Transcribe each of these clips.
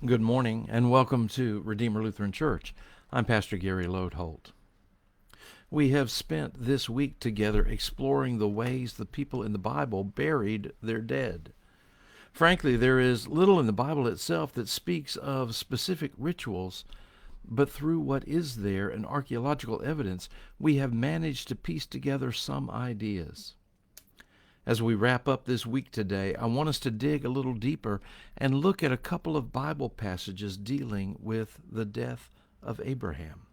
Good morning and welcome to Redeemer Lutheran Church. I'm Pastor Gary Lodeholt. We have spent this week together exploring the ways the people in the Bible buried their dead. Frankly, there is little in the Bible itself that speaks of specific rituals, but through what is there in archaeological evidence, we have managed to piece together some ideas. As we wrap up this week today, I want us to dig a little deeper and look at a couple of Bible passages dealing with the death of Abraham.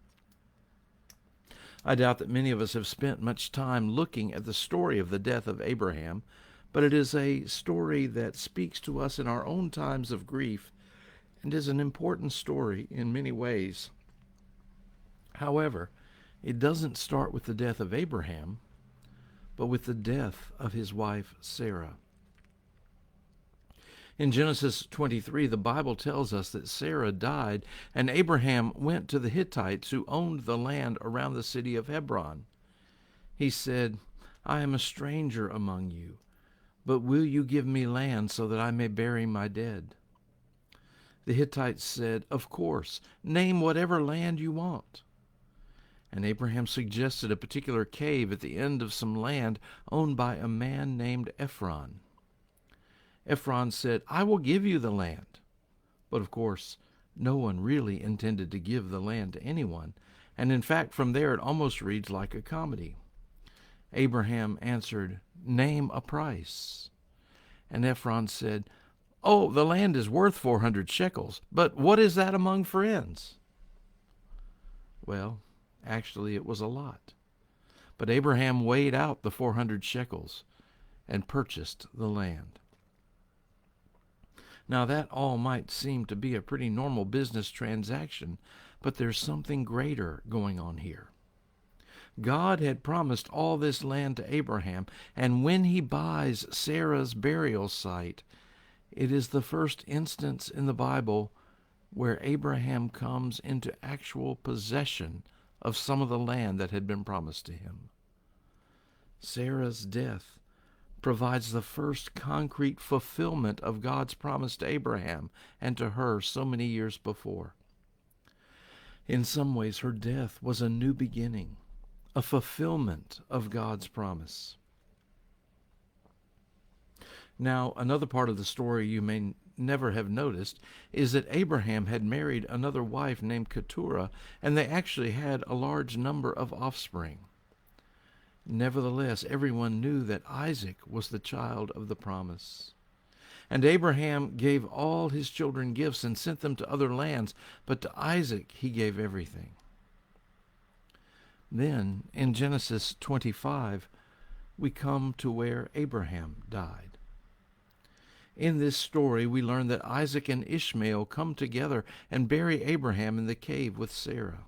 I doubt that many of us have spent much time looking at the story of the death of Abraham, but it is a story that speaks to us in our own times of grief and is an important story in many ways. However, it doesn't start with the death of Abraham, but with the death of his wife Sarah. In Genesis 23, the Bible tells us that Sarah died, and Abraham went to the Hittites who owned the land around the city of Hebron. He said, "I am a stranger among you, but will you give me land so that I may bury my dead?" The Hittites said, "Of course, name whatever land you want." And Abraham suggested a particular cave at the end of some land owned by a man named Ephron. Ephron said, "I will give you the land." But of course, no one really intended to give the land to anyone, and in fact, from there it almost reads like a comedy. Abraham answered, "Name a price." And Ephron said, "Oh, the land is worth 400 shekels, but what is that among friends?" Well, actually, it was a lot. But Abraham weighed out the 400 shekels and purchased the land. Now, that all might seem to be a pretty normal business transaction, but there's something greater going on here. God had promised all this land to Abraham, and when he buys Sarah's burial site, it is the first instance in the Bible where Abraham comes into actual possession of some of the land that had been promised to him. Sarah's death provides the first concrete fulfillment of God's promise to Abraham and to her so many years before. In some ways, her death was a new beginning, a fulfillment of God's promise. Now, another part of the story you may never have noticed is that Abraham had married another wife named Keturah, and they actually had a large number of offspring. Nevertheless, everyone knew that Isaac was the child of the promise. And Abraham gave all his children gifts and sent them to other lands, but to Isaac he gave everything. Then, in Genesis 25, we come to where Abraham died. In this story, we learn that Isaac and Ishmael come together and bury Abraham in the cave with Sarah.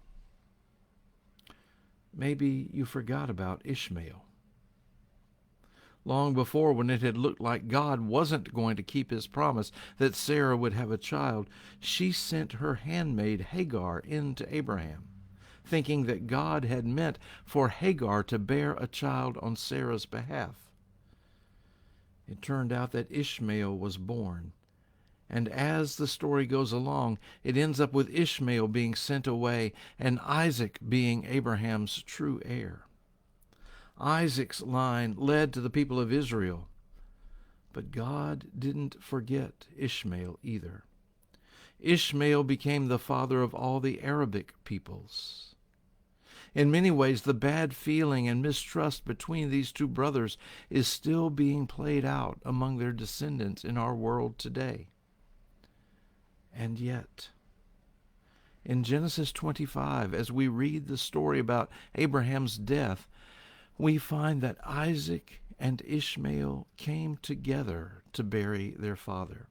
Maybe you forgot about Ishmael. Long before, when it had looked like God wasn't going to keep his promise that Sarah would have a child, she sent her handmaid Hagar in to Abraham, thinking that God had meant for Hagar to bear a child on Sarah's behalf. It turned out that Ishmael was born, and as the story goes along, it ends up with Ishmael being sent away and Isaac being Abraham's true heir. Isaac's line led to the people of Israel, but God didn't forget Ishmael either. Ishmael became the father of all the Arabic peoples. In many ways, the bad feeling and mistrust between these two brothers is still being played out among their descendants in our world today. And yet, in Genesis 25, as we read the story about Abraham's death, we find that Isaac and Ishmael came together to bury their father.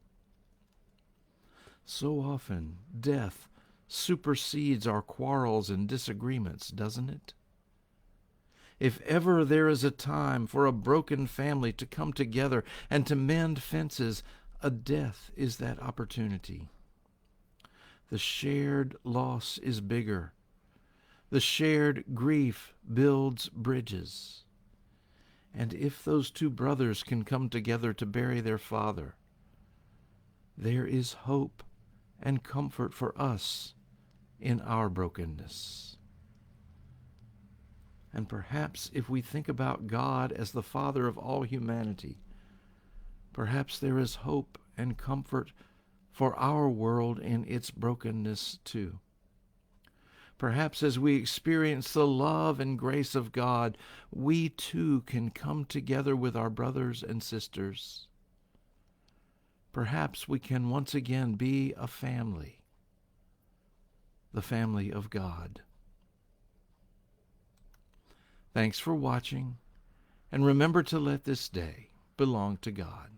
So often, death supersedes our quarrels and disagreements, doesn't it? If ever there is a time for a broken family to come together and to mend fences, a death is that opportunity. The shared loss is bigger. The shared grief builds bridges. And if those two brothers can come together to bury their father, there is hope and comfort for us in our brokenness. And perhaps if we think about God as the Father of all humanity, perhaps there is hope and comfort for our world in its brokenness too. Perhaps as we experience the love and grace of God, we too can come together with our brothers and sisters. Perhaps we can once again be a family, the family of God. Thanks for watching, and remember to let this day belong to God.